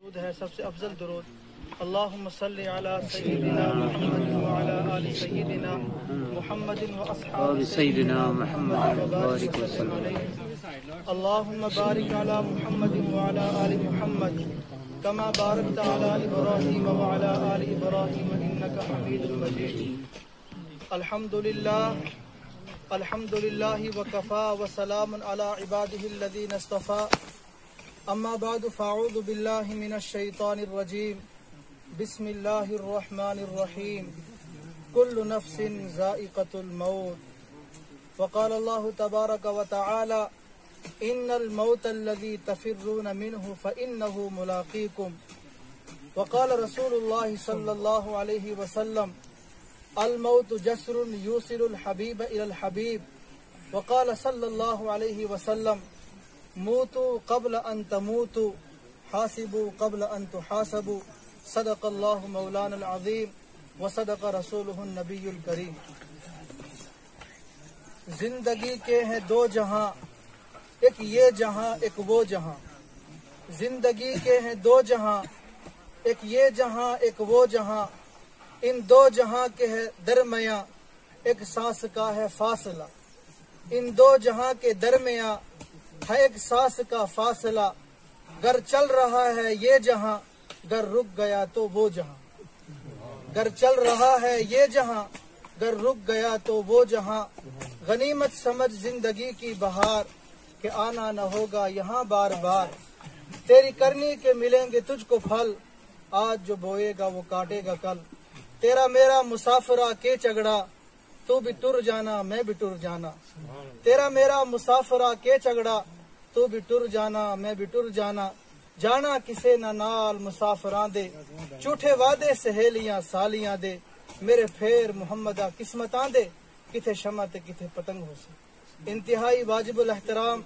درود ہے سب سے افضل درود اللہم صلی علی سیدنا محمد وعلی آل سیدنا محمد واصحاب سیدنا محمد وبارک وسلم اللہم بارک علی محمد وعلی آل محمد کما بارکت علی ابراہیم وعلی آل ابراہیم انک حمید مجید الحمدللہ وکفا وسلام علی عبادہ الذین اصطفی اما بعد فاعوذ باللہ من الشیطان الرجیم بسم اللہ الرحمن الرحیم کل نفس ذائقۃ الموت وقال اللہ تبارک وتعالی ان الموت الذی تفرون منہ فإنہ ملاقیکم وقال رسول اللہ صلی اللہ علیہ وسلم الموت جسر یوصل الحبیب الی الحبیب وقال صلی اللہ علیہ وسلم موتوا قبل ان تموتوا حاسبوا قبل ان تحاسبوا صدق اللہ مولانا العظیم وصدق رسولہ النبی الکریم۔ زندگی کے ہیں دو جہاں، ایک یہ جہاں ایک وہ جہاں، زندگی کے ہیں دو جہاں، ایک یہ جہاں ایک وہ جہاں، ان دو جہاں کے ہے درمیاں ایک سانس کا ہے فاصلہ، ان دو جہاں کے درمیاں ہے ایک سانس کا فاصلہ، گر چل رہا ہے یہ جہاں گر رک گیا تو وہ جہاں، گر چل رہا ہے یہ جہاں گر رک گیا تو وہ جہاں، غنیمت سمجھ زندگی کی بہار کہ آنا نہ ہوگا یہاں بار بار، تیری کرنی کے ملیں گے تجھ کو پھل، آج جو بوئے گا وہ کاٹے گا کل، تیرا میرا مسافرہ کے چگڑا تو بھی ٹر جانا میں بھی ٹر جانا، تیرا میرا مسافرہ کے چگڑا تو بھی ٹر جانا میں بھی ٹر جانا، جانا کسے نہ نال مسافراں دے، جھوٹے وعدے سہیلیاں سالیاں دے، میرے پھیر محمدہ قسمتاں دے، کتھے شمع تے کتھے پتنگ ہو سے۔ انتہائی واجب الاحترام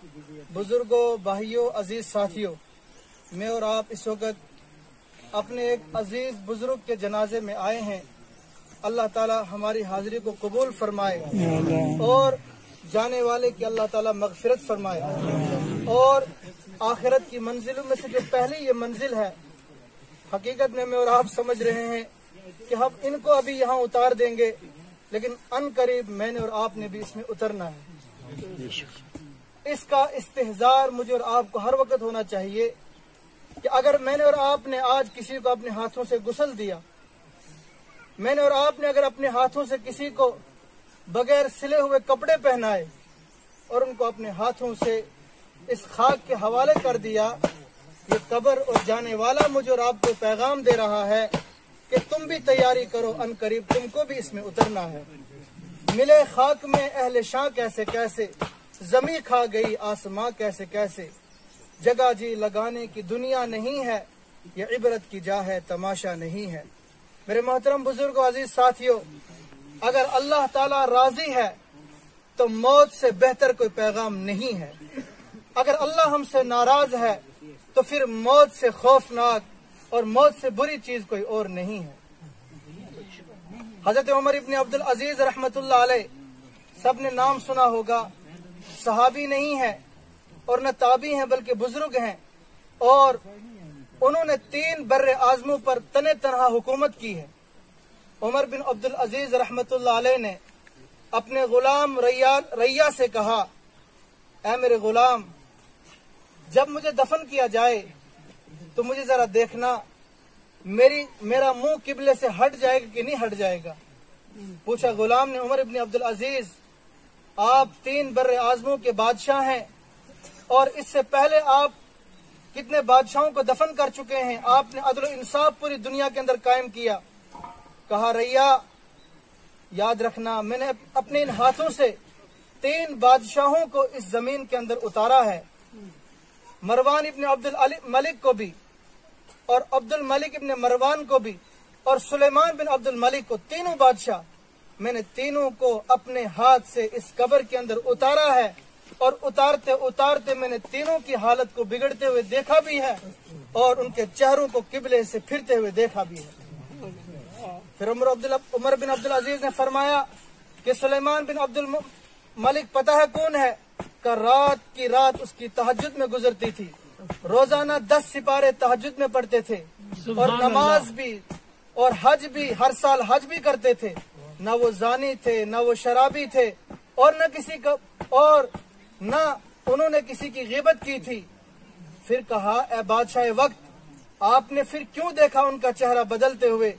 بزرگوں، بھائیوں، عزیز ساتھیوں، میں اور آپ اس وقت اپنے ایک عزیز بزرگ کے جنازے میں آئے ہیں، اللہ تعالی ہماری حاضری کو قبول فرمائے اور جانے والے کی اللہ تعالی مغفرت فرمائے، اور آخرت کی منزلوں میں سے جو پہلی یہ منزل ہے، حقیقت میں اور آپ سمجھ رہے ہیں کہ ہم ان کو ابھی یہاں اتار دیں گے، لیکن ان قریب میں نے اور آپ نے بھی اس میں اترنا ہے۔ اس کا استحضار مجھے اور آپ کو ہر وقت ہونا چاہیے کہ اگر میں نے اور آپ نے آج کسی کو اپنے ہاتھوں سے غسل دیا، میں نے اور آپ نے اگر اپنے ہاتھوں سے کسی کو بغیر سلے ہوئے کپڑے پہنائے اور ان کو اپنے ہاتھوں سے اس خاک کے حوالے کر دیا، یہ قبر اور جانے والا مجھے اور آپ کو پیغام دے رہا ہے کہ تم بھی تیاری کرو، ان قریب تم کو بھی اس میں اترنا ہے۔ ملے خاک میں اہل شاہ کیسے کیسے، زمیں کھا گئی آسماں کیسے کیسے، جگہ جی لگانے کی دنیا نہیں ہے، یہ عبرت کی جا ہے تماشا نہیں ہے۔ میرے محترم بزرگوں، عزیز ساتھیوں، اگر اللہ تعالیٰ راضی ہے تو موت سے بہتر کوئی پیغام نہیں ہے، اگر اللہ ہم سے ناراض ہے تو پھر موت سے خوفناک اور موت سے بری چیز کوئی اور نہیں ہے۔ حضرت عمر ابن عبدالعزیز رحمت اللہ علیہ، سب نے نام سنا ہوگا، صحابی نہیں ہے اور نہ تابعی ہیں بلکہ بزرگ ہیں، اور انہوں نے 3 بر اعظموں پر تنہ تنہا حکومت کی ہے۔ عمر بن عبدالعزیز رحمت اللہ علیہ نے اپنے غلام ریا سے کہا، اے میرے غلام، جب مجھے دفن کیا جائے تو مجھے ذرا دیکھنا میرا منہ قبلے سے ہٹ جائے گا کہ نہیں ہٹ جائے گا۔ پوچھا غلام نے، عمر ابن عبدالعزیز آپ 3 بر اعظموں کے بادشاہ ہیں اور اس سے پہلے آپ کتنے بادشاہوں کو دفن کر چکے ہیں، آپ نے عدل و انصاف پوری دنیا کے اندر قائم کیا۔ کہا ریا، یاد رکھنا میں نے اپنے ان ہاتھوں سے 3 بادشاہوں کو اس زمین کے اندر اتارا ہے، مروان ابن عبد الملک کو بھی اور عبد الملک ابن مروان کو بھی اور سلیمان بن عبد الملک کو، تینوں بادشاہ میں نے تینوں کو اپنے ہاتھ سے اس قبر کے اندر اتارا ہے، اور اتارتے اتارتے میں نے تینوں کی حالت کو بگڑتے ہوئے دیکھا بھی ہے اور ان کے چہروں کو قبلے سے پھرتے ہوئے دیکھا بھی ہے۔ پھر عمر بن عبدالعزیز نے فرمایا کہ سلیمان بن عبد الملک پتہ ہے کون ہے؟ کہ رات کی رات اس کی تہجد میں گزرتی تھی روزانہ 10 سپارے تہجد میں پڑھتے تھے اور نماز بھی اور حج بھی، ہر سال حج بھی کرتے تھے. نہ وہ زانی تھے، نہ وہ شرابی تھے، اور نہ انہوں نے کسی کی غیبت کی تھی. پھر کہا اے بادشاہ وقت، آپ نے پھر کیوں دیکھا ان کا چہرہ بدلتے ہوئے؟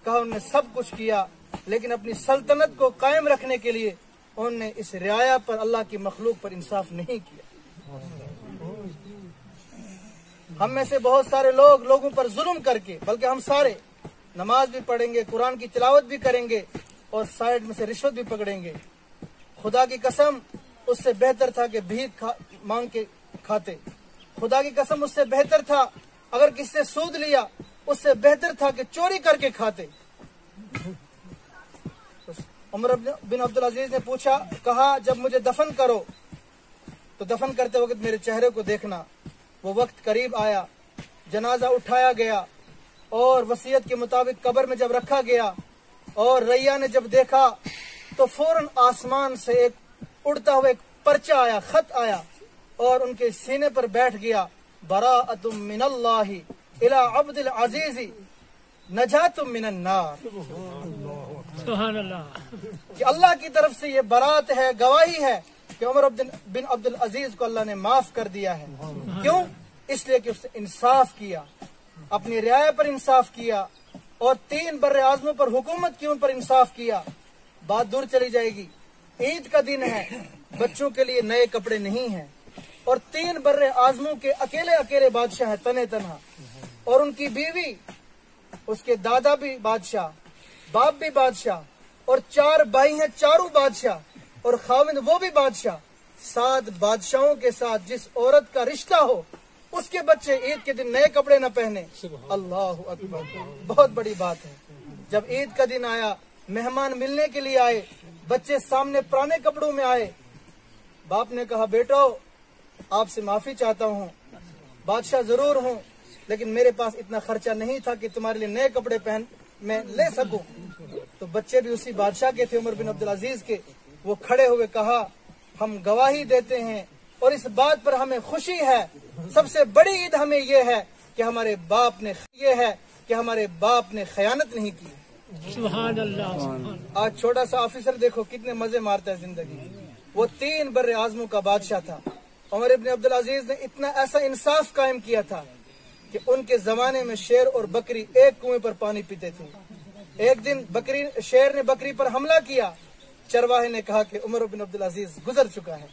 کہا انہوں نے سب کچھ کیا، لیکن اپنی سلطنت کو قائم رکھنے کے لیے انہوں نے اس رعایا پر، اللہ کی مخلوق پر انصاف نہیں کیا. ہم میں سے بہت سارے لوگوں پر ظلم کر کے، بلکہ ہم سارے نماز بھی پڑھیں گے، قرآن کی تلاوت بھی کریں گے اور سائڈ میں سے رشوت بھی پکڑیں گے. خدا کی قسم اس سے بہتر تھا کہ بھیک مانگ کے کھاتے. خدا کی قسم اس سے بہتر تھا اگر کسی سے سود لیا، اس سے بہتر تھا کہ چوری کر کے کھاتے. عمر بن عبدالعزیز نے کہا جب مجھے دفن کرو تو دفن کرتے وقت میرے چہرے کو دیکھنا. وہ وقت قریب آیا، جنازہ اٹھایا گیا اور وصیت کے مطابق قبر میں جب رکھا گیا اور ریا نے جب دیکھا تو فوراً آسمان سے ایک اڑتا ہوا ایک پرچہ آیا، خط آیا اور ان کے سینے پر بیٹھ گیا، براءۃ من اللہ الی عبد العزیز نجات من النار. سبحان اللہ. کہ اللہ کی طرف سے یہ برات ہے، گواہی ہے کہ عمر بن عبدالعزیز کو اللہ نے معاف کر دیا ہے. کیوں؟ اس لیے کہ اس نے انصاف کیا، اپنی رعایا پر انصاف کیا اور 3 بر اعظموں پر حکومت کی، ان پر انصاف کیا. بات دور چلی جائے گی. عید کا دن ہے، بچوں کے لیے نئے کپڑے نہیں ہیں اور 3 بر اعظموں کے اکیلے بادشاہ ہیں، تنہا تنہا، اور ان کی بیوی، اس کے دادا بھی بادشاہ، باپ بھی بادشاہ، اور 4 بھائی ہیں، چاروں بادشاہ، اور خاوند وہ بھی بادشاہ. 7 بادشاہوں کے ساتھ جس عورت کا رشتہ ہو اس کے بچے عید کے دن نئے کپڑے نہ پہنے. اللہ اکبر، بہت بڑی بات ہے. جب عید کا دن آیا، مہمان ملنے کے لیے آئے، بچے سامنے پرانے کپڑوں میں آئے. باپ نے کہا بیٹو آپ سے معافی چاہتا ہوں، بادشاہ ضرور ہوں لیکن میرے پاس اتنا خرچہ نہیں تھا کہ تمہارے لیے نئے کپڑے میں لے سکوں. تو بچے بھی اسی بادشاہ کے تھے، عمر بن عبدالعزیز کے. وہ کھڑے ہوئے کہا ہم گواہی دیتے ہیں اور اس بات پر ہمیں خوشی ہے، سب سے بڑی عید ہمیں یہ ہے کہ ہمارے باپ نے خیانت نہیں کی. سبحان اللہ. آج چھوٹا سا آفیسر دیکھو کتنے مزے مارتا ہے زندگی. وہ 3 بر اعظموں کا بادشاہ تھا. عمر بن عبدالعزیز نے اتنا ایسا انصاف قائم کیا تھا کہ ان کے زمانے میں شیر اور بکری ایک کنویں پر پانی پیتے تھے. ایک دن شیر نے بکری پر حملہ کیا. چرواہے نے کہا کہ عمر بن عبدالعزیز گزر چکا ہے.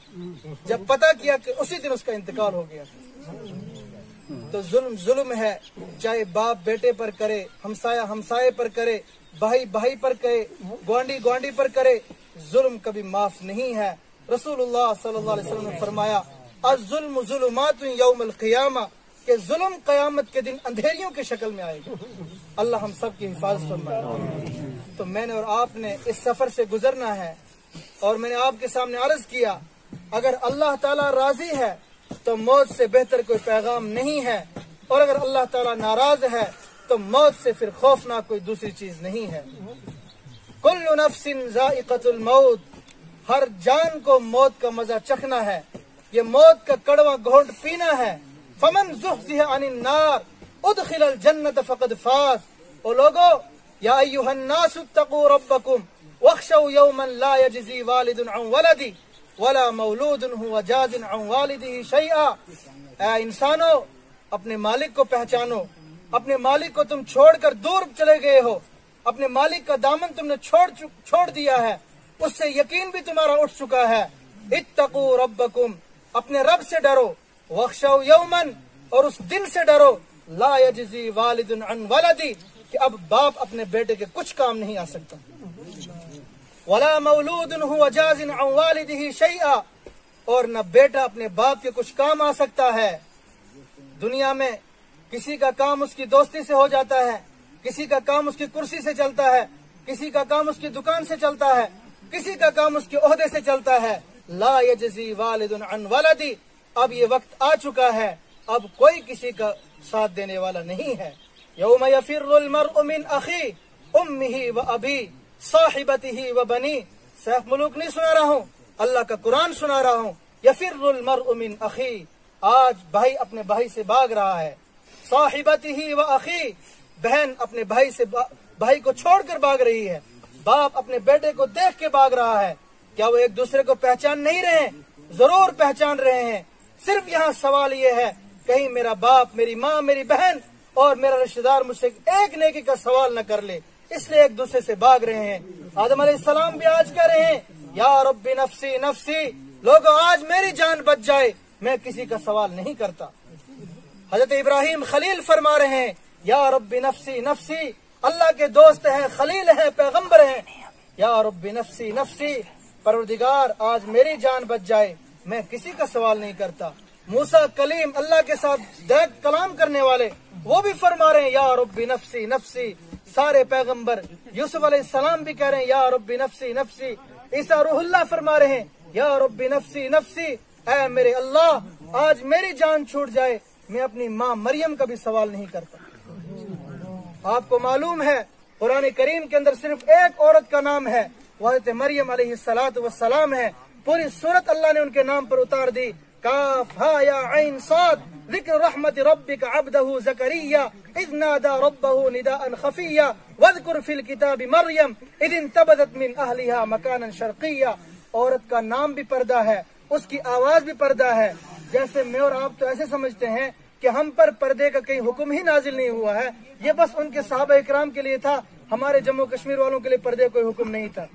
جب پتہ کیا کہ اسی دن اس کا انتقال ہو گیا. تو ظلم ہے، چاہے باپ بیٹے پر کرے، ہمسائے پر کرے، بھائی پر کرے، گوانڈی پر کرے، ظلم کبھی معاف نہیں ہے. رسول اللہ صلی اللہ علیہ وسلم نے فرمایا الظلم ظلمات یوم القیامہ، کہ ظلم قیامت کے دن اندھیریوں کی شکل میں آئے گا. اللہ ہم سب کی حفاظت فرمائے. تو میں نے اور آپ نے اس سفر سے گزرنا ہے اور میں نے آپ کے سامنے عرض کیا اگر اللہ تعالیٰ راضی ہے تو موت سے بہتر کوئی پیغام نہیں ہے، اور اگر اللہ تعالیٰ ناراض ہے تو موت سے پھر خوفناک کوئی دوسری چیز نہیں ہے. کل نفس ذائقۃ الموت، ہر جان کو موت کا مزہ چکھنا ہے، یہ موت کا کڑوا گھونٹ پینا ہے. فمن زحزح عن النار ادخل الجنۃ فقد فاز. او لوگو یا ایھا الناس اتقوا ربکم واخشوا یوما لا یجزی والد عن ولدہ ولا مولود هو جاز عن والدہ شیئا. اے انسانو اپنے مالک کو پہچانو. اپنے مالک کو تم چھوڑ کر دور چلے گئے ہو، اپنے مالک کا دامن تم نے چھوڑ دیا ہے، اس سے یقین بھی تمہارا اٹھ چکا ہے. اتقوا ربکم، اپنے رب سے ڈرو. واخشوا یومن، اور اس دن سے ڈرو لا یجزی والد عن ولدی، کہ اب باپ اپنے بیٹے کے کچھ کام نہیں آ سکتا. ولا مولود هو جاز عن والدہ شیئا، اور نہ بیٹا اپنے باپ کے کچھ کام آ سکتا ہے. دنیا میں کسی کا کام اس کی دوستی سے ہو جاتا ہے، کسی کا کام اس کی کرسی سے چلتا ہے، کسی کا کام اس کی دکان سے چلتا ہے، کسی کا کام اس کے عہدے سے چلتا ہے. لا یجزی والد عن ولدی، اب یہ وقت آ چکا ہے، اب کوئی کسی کا ساتھ دینے والا نہیں ہے. یوم یفر المرء من اخی امہ و ابی صاحبتہ و بنی. سیف ملوک نہیں سنا رہا ہوں، اللہ کا قرآن سنا رہا ہوں. یفر المرء من اخی، آج بھائی اپنے بھائی سے بھاگ رہا ہے. صاحبتہ و اخی، بہن اپنے بھائی کو چھوڑ کر بھاگ رہی ہے. باپ اپنے بیٹے کو دیکھ کے بھاگ رہا ہے. کیا وہ ایک دوسرے کو پہچان نہیں رہے؟ ضرور پہچان رہے ہیں. صرف یہاں سوال یہ ہے، کہیں میرا باپ، میری ماں، میری بہن اور میرا رشتہ دار مجھ سے ایک نیکی کا سوال نہ کر لے، اس لیے ایک دوسرے سے بھاگ رہے ہیں. آدم علیہ السلام بھی آج کہہ رہے ہیں یا رب نفسی نفسی، لوگوں آج میری جان بچ جائے، میں کسی کا سوال نہیں کرتا. حضرت ابراہیم خلیل فرما رہے ہیں یا رب نفسی نفسی، اللہ کے دوست ہیں، خلیل ہیں، پیغمبر ہیں. یا رب نفسی نفسی، پروردگار آج میری جان بچ جائے، میں کسی کا سوال نہیں کرتا. موسیٰ کلیم، اللہ کے ساتھ ڈائریکٹ کلام کرنے والے، وہ بھی فرما رہے ہیں یا رب نفسی نفسی. سارے پیغمبر، یوسف علیہ السلام بھی کہہ رہے ہیں یا رب نفسی نفسی. عیسیٰ روح اللہ فرما رہے ہیں یا رب نفسی نفسی، اے میرے اللہ آج میری جان چھوٹ جائے، میں اپنی ماں مریم کا بھی سوال نہیں کرتا. آپ کو معلوم ہے قرآن کریم کے اندر صرف ایک عورت کا نام ہے، وہ حضرت مریم علیہ السلام ہے. پوری سورت اللہ نے ان کے نام پر اتار دی. کاف ہا یا عین صاد، ذکر رحمت ربک عبدہ زکریا اذ نادى ربه نداء خفیا واذکر فی الکتاب مریم اذ انتبذت من اہلها مکانا شرقیا. عورت کا نام بھی پردہ ہے، اس کی آواز بھی پردہ ہے. جیسے میں اور آپ تو ایسے سمجھتے ہیں کہ ہم پر پردے کا کہیں حکم ہی نازل نہیں ہوا ہے، یہ بس ان کے صحابہ اکرام کے لیے تھا، ہمارے جموں کشمیر والوں کے لیے پردے کوئی حکم نہیں تھا.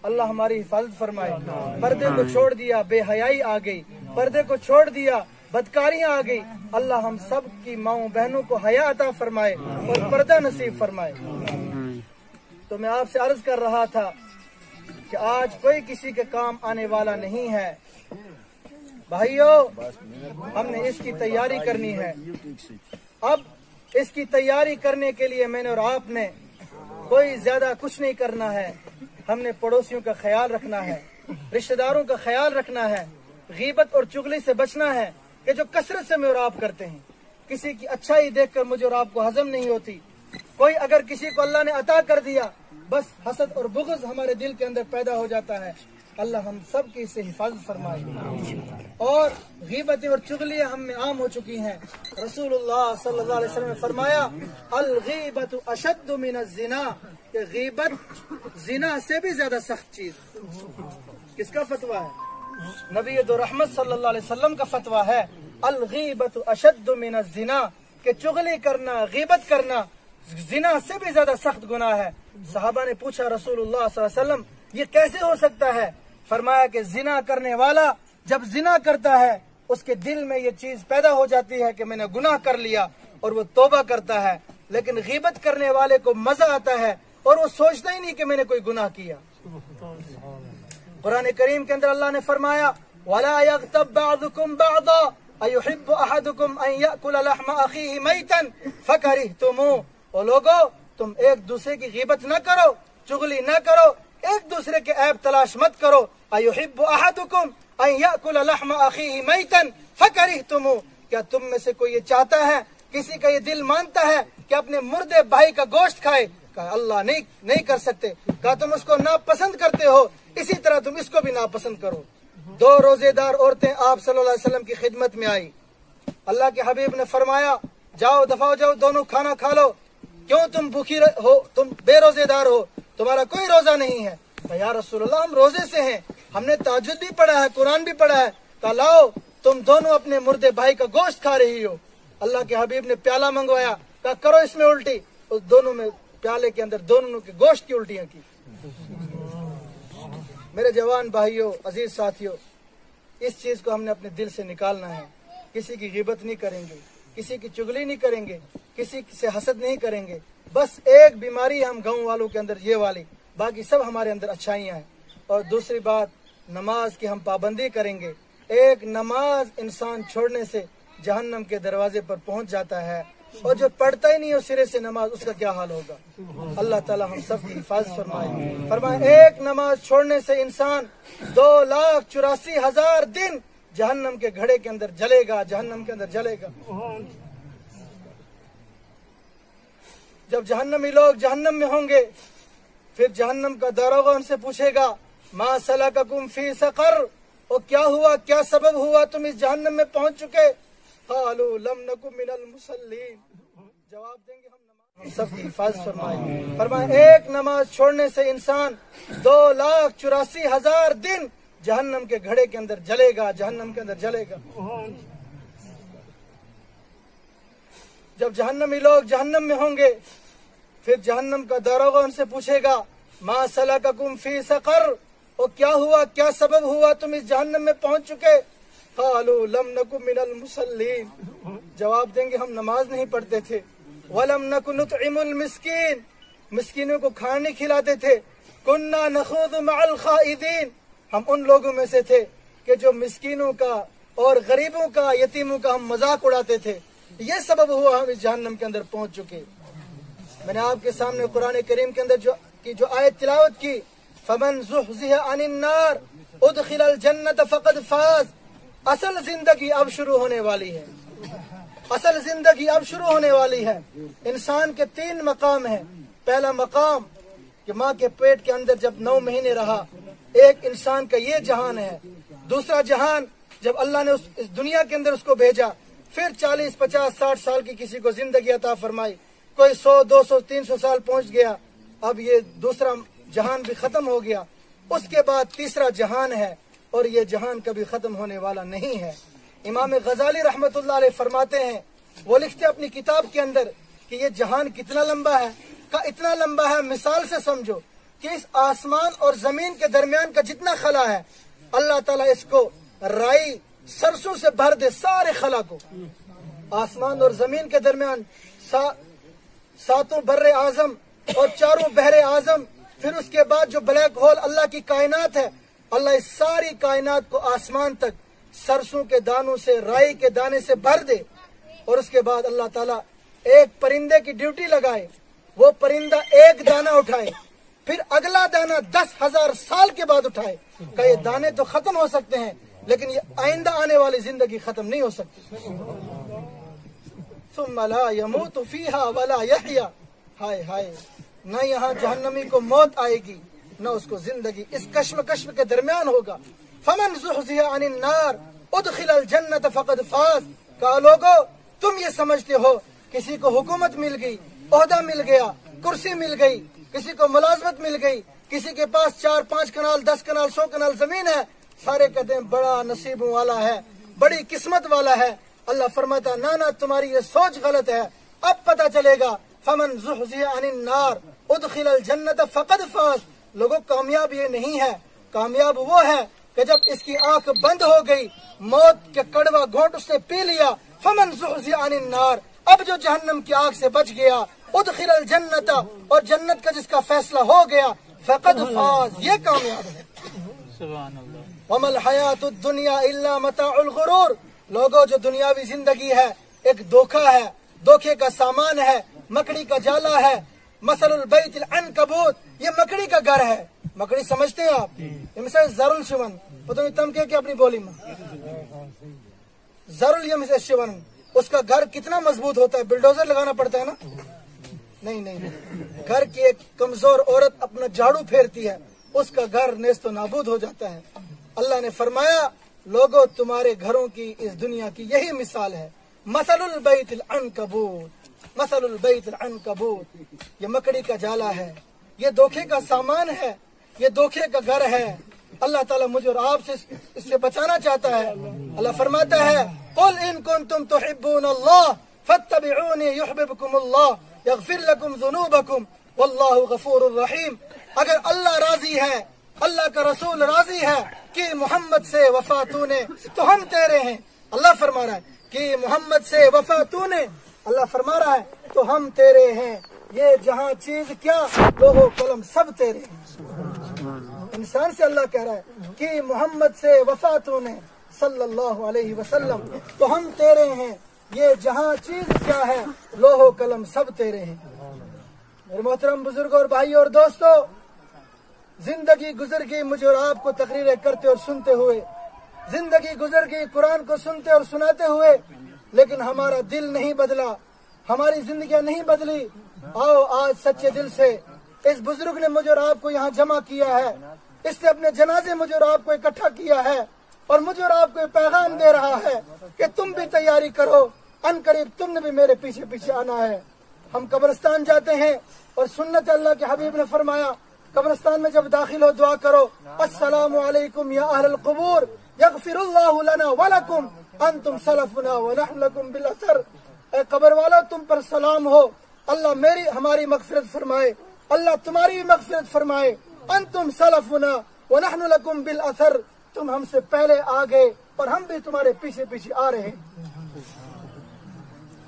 اللہ ہماری حفاظت فرمائے. پردے کو چھوڑ دیا، بے حیائی آ گئی، پردے کو چھوڑ دیا، بدکاریاں آ گئی. اللہ ہم سب کی ماؤں بہنوں کو حیا عطا فرمائے اور پردہ نصیب فرمائے. تو میں آپ سے عرض کر رہا تھا کہ آج کوئی کسی کے کام آنے والا نہیں ہے. بھائیو، ہم نے اس کی تیاری کرنی ہے. اب اس کی تیاری کرنے کے لیے میں نے اور آپ نے کوئی زیادہ کچھ نہیں کرنا ہے. ہم نے پڑوسیوں کا خیال رکھنا ہے، رشتہ داروں کا خیال رکھنا ہے، غیبت اور چغلی سے بچنا ہے کہ جو کثرت سے میں اور آپ کرتے ہیں. کسی کی اچھائی دیکھ کر مجھے اور آپ کو ہضم نہیں ہوتی. کوئی اگر کسی کو اللہ نے عطا کر دیا، بس حسد اور بغض ہمارے دل کے اندر پیدا ہو جاتا ہے. اللہ ہم سب کی اس سے حفاظت فرمائے. اور غیبتیں اور چغلیاں ہم میں عام ہو چکی ہیں. رسول اللہ صلی اللہ علیہ وسلم نے فرمایا الغیبت اشد من الزنا، کہ غیبت زنا سے بھی زیادہ سخت چیز. کس کا فتویٰ ہے؟ نبی دو رحمت صلی اللہ علیہ وسلم کا فتویٰ ہے الغیبت اشد من الزنا، کہ چغلی کرنا، غیبت کرنا زنا سے بھی زیادہ سخت گناہ ہے. صحابہ نے پوچھا رسول اللہ صلی اللہ علیہ وسلم یہ کیسے ہو سکتا ہے؟ فرمایا کہ زنا کرنے والا جب زنا کرتا ہے اس کے دل میں یہ چیز پیدا ہو جاتی ہے کہ میں نے گناہ کر لیا اور وہ توبہ کرتا ہے. لیکن غیبت کرنے والے کو مزہ آتا ہے اور وہ سوچتا ہی نہیں کہ میں نے کوئی گناہ کیا. قرآن کریم کے اندر اللہ نے فرمایا وَلَا يَغْتَبْ بَعْضُكُمْ بَعْضًا أَيُحِبُّ أَحَدُكُمْ أَن يَأْكُلَ لَحْمَ أَخِيهِ مَيْتًا فَكَرِهْتُمُوهُ. اور لوگو تم ایک دوسرے کی غیبت نہ کرو، چغلی نہ کرو، ایک دوسرے کے عیب تلاش مت کرو. أَيُحِبُّ أَحَدُكُمْ أَن يَأْكُلَ لَحْمَ أَخِيهِ مَيْتًا فَكَرِهْتُمُوهُ. کیا تم میں سے کوئی یہ چاہتا ہے، کسی کا یہ دل مانتا ہے کہ اپنے مردے بھائی کا گوشت کھائے؟ کہا اللہ نہیں کر سکتے. کہا تم اس کو ناپسند کرتے ہو، اسی طرح تم اس کو بھی ناپسند کرو. 2 روزے دار عورتیں آپ صلی اللہ علیہ وسلم کی خدمت میں آئی. اللہ کے حبیب نے فرمایا جاؤ دفع ہو جاؤ، دونوں کھانا کھا لو. کیوں تم بھوکی ہو، تم بے روزے دار ہو، تمہارا کوئی روزہ نہیں ہے؟ کہا یا رسول اللہ ہم روزے سے ہیں، ہم نے تہجد بھی پڑھا ہے، قرآن بھی پڑھا ہے. کہا لاؤ تم دونوں اپنے مردے بھائی کا گوشت کھا رہی ہو. اللہ کے حبیب نے پیالہ منگوایا، کہا کرو اس میں الٹی. اس دونوں میں پیالے کے اندر دونوں کے گوشت کی الٹیاں کی. میرے جوان بھائیوں، عزیز ساتھیوں، اس چیز کو ہم نے اپنے دل سے نکالنا ہے. کسی کی غیبت نہیں کریں گے، کسی کی چغلی نہیں کریں گے، کسی سے حسد نہیں کریں گے. بس ایک بیماری ہے ہم گاؤں والوں کے اندر یہ والی، باقی سب ہمارے اندر اچھائیاں ہیں. اور دوسری بات نماز کی ہم پابندی کریں گے. ایک نماز انسان چھوڑنے سے جہنم کے دروازے پر پہنچ جاتا ہے، اور جو پڑھتا ہی نہیں ہو سرے سے نماز، اس کا کیا حال ہوگا؟ اللہ تعالی ہم سب کی حفاظت فرمائے. فرمائے ایک نماز چھوڑنے سے انسان 2,84,000 دن جہنم کے گھڑے کے اندر جلے گا، جہنم کے اندر جلے گا. جب جہنمی لوگ جہنم میں ہوں گے، پھر جہنم کا داروغہ ان سے پوچھے گا ما سلککم فی سقر، اور کیا ہوا، کیا سبب ہوا تم اس جہنم میں پہنچ چکے؟ قالوا لم نكن من المصلين. جواب دیں گے ہم سب کی حفاظت فرمائے. فرمائے ایک نماز چھوڑنے سے انسان 2,84,000 دن جہنم کے گھڑے کے اندر جلے گا، جہنم کے اندر جلے گا. جب جہنمی لوگ جہنم میں ہوں گے پھر جہنم کا داروغہ ان سے پوچھے گا ما سلککم فی سقر، اور کیا ہوا، کیا سبب ہوا تم اس جہنم میں پہنچ چکے؟ قالوا لم نکن من المصلین. جواب دیں گے ہم نماز نہیں پڑھتے تھے. ولم نکن نطعم المسکین، مسکینوں کو کھانا نہیں کھلاتے تھے. کننا نخوض مع الخائضین، ہم ان لوگوں میں سے تھے کہ جو مسکینوں کا اور غریبوں کا، یتیموں کا ہم مذاق اڑاتے تھے. یہ سبب ہوا ہم اس جہنم کے اندر پہنچ چکے. میں نے آپ کے سامنے قرآن کریم کے اندر جو آیت تلاوت کی، فمن زحزح عن النار ادخل الجنت فقد فاز. اصل زندگی اب شروع ہونے والی ہے، اصل زندگی اب شروع ہونے والی ہے. انسان کے 3 مقام ہیں. پہلا مقام کہ ماں کے پیٹ کے اندر جب 9 مہینے رہا، ایک انسان کا یہ جہان ہے. دوسرا جہان جب اللہ نے اس دنیا کے اندر اس کو بھیجا، پھر 40 50 60 سال کی کسی کو زندگی عطا فرمائی، کوئی 100 200 300 سال پہنچ گیا. اب یہ دوسرا جہان بھی ختم ہو گیا. اس کے بعد تیسرا جہان ہے، اور یہ جہان کبھی ختم ہونے والا نہیں ہے. امام غزالی رحمت اللہ علیہ فرماتے ہیں، وہ لکھتے اپنی کتاب کے اندر کہ یہ جہان کتنا لمبا ہے. اتنا لمبا ہے مثال سے سمجھو کہ اس آسمان اور زمین کے درمیان کا جتنا خلا ہے، اللہ تعالیٰ اس کو رائی سرسوں سے بھر دے. سارے خلا کو، آسمان اور زمین کے درمیان 7 بر اعظم اور 4 بحر اعظم، پھر اس کے بعد جو بلیک ہول اللہ کی کائنات ہے، اللہ اس ساری کائنات کو آسمان تک سرسوں کے دانوں سے، رائی کے دانے سے بھر دے. اور اس کے بعد اللہ تعالیٰ ایک پرندے کی ڈیوٹی لگائے، وہ پرندہ ایک دانہ اٹھائے، پھر اگلا دانہ 10,000 سال کے بعد اٹھائے. کہ یہ دانے تو ختم ہو سکتے ہیں لیکن یہ آئندہ آنے والی زندگی ختم نہیں ہو سکتی. ثم لا يموت فيها ولا يحيى. ہائے ہائے، نہ یہاں جہنمی کو موت آئے گی نہ اس کو زندگی. اس کشمکش کے درمیان ہوگا. فمن زحزح عن النار ادخل الجنت فقد فاز. کہا لوگو تم یہ سمجھتے ہو کسی کو حکومت مل گئی، عہدہ مل گیا، کرسی مل گئی، کسی کو ملازمت مل گئی، کسی کے پاس 4 5 کنال 10 کنال 100 کنال زمین ہے، سارے کہتے ہیں بڑا نصیبوں والا ہے، بڑی قسمت والا ہے. اللہ فرماتا نانا تمہاری یہ سوچ غلط ہے. اب پتہ چلے گا فمن زحزح عن النار ادخل الجنت فقد فاز. لوگوں کامیاب یہ نہیں ہے، کامیاب وہ ہے کہ جب اس کی آنکھ بند ہو گئی، موت کے کڑوا گھونٹ اس نے پی لیا. فمن زحزح عن النار، اب جو جہنم کی آگ سے بچ گیا، ادخل الجنت، اور جنت کا جس کا فیصلہ ہو گیا، فقد فاز، یہ کامیاب ہے. سبحان اللہ. وما الحیات الدنیا الا متاع الغرور. لوگوں جو دنیاوی زندگی ہے ایک دھوکہ ہے، دھوکے کا سامان ہے، مکڑی کا جالا ہے. مثل البیت العنکبوت، یہ مکڑی کا گھر ہے. مکڑی سمجھتے ہیں آپ؟ مثلا زرل شون پتہ تم کہ اپنی بولی میں زرل یہ مثلا شون، اس کا گھر کتنا مضبوط ہوتا ہے، بلڈوزر لگانا پڑتا ہے نا. نہیں، گھر کی ایک کمزور عورت اپنا جھاڑو پھیرتی ہے، اس کا گھر نیست و نابود ہو جاتا ہے. اللہ نے فرمایا لوگوں تمہارے گھروں کی اس دنیا کی یہی مثال ہے. مثل البیت العنکبوت، مثل البیت العنکبوت، یہ مکڑی کا جالا ہے، یہ دھوکے کا سامان ہے، یہ دھوکے کا گھر ہے. اللہ تعالیٰ مجھے اور آپ سے اس سے بچانا چاہتا ہے. اللہ فرماتا ہے قل ان کنتم تحبون اللہ فاتبعونی یحببکم اللہ یغفر لکم ذنوبکم واللہ غفور الرحیم. اگر اللہ راضی ہے، اللہ کا رسول راضی ہے کہ محمد سے وفا تو نے تو ہم تیرے ہیں. اللہ فرما رہا ہے کہ محمد سے وفا تو نے، اللہ فرما رہا ہے تو ہم تیرے ہیں. یہ جہاں چیز کیا، لوح و قلم سب تیرے ہیں. انسان سے اللہ کہہ رہا ہے کہ محمد سے وفا تو نے صلی اللہ علیہ وسلم تو ہم تیرے ہیں. یہ جہاں چیز کیا ہے، لوح و قلم سب تیرے ہیں. میرے محترم بزرگوں اور بھائی اور دوستو، زندگی گزر گئی مجھے اور آپ کو تقریریں کرتے اور سنتے ہوئے، زندگی گزر گئی قرآن کو سنتے اور سناتے ہوئے، لیکن ہمارا دل نہیں بدلا، ہماری زندگیاں نہیں بدلی. آؤ آج سچے دل سے، اس بزرگ نے مجھے اور آپ کو یہاں جمع کیا ہے، اس نے اپنے جنازے مجھے اور آپ کو اکٹھا کیا ہے، اور مجھے اور آپ کو یہ پیغام دے رہا ہے کہ تم بھی تیاری کرو، ان قریب تم نے بھی میرے پیچھے پیچھے آنا ہے۔ ہم قبرستان جاتے ہیں اور سنت اللہ کے حبیب نے فرمایا قبرستان میں جب داخل ہو دعا کرو، السلام علیکم یا اہل القبور یغفر اللہ لنا ولکم انتم سلفنا ونحن لکم بالاثر۔ اے قبر والو تم پر سلام ہو، اللہ ہماری مغفرت فرمائے، اللہ تمہاری بھی مغفرت فرمائے۔ انتم سلفنا ونحن لکم بالاثر، تم ہم سے پہلے آ گئے اور ہم بھی تمہارے پیچھے پیچھے آ رہے ہیں۔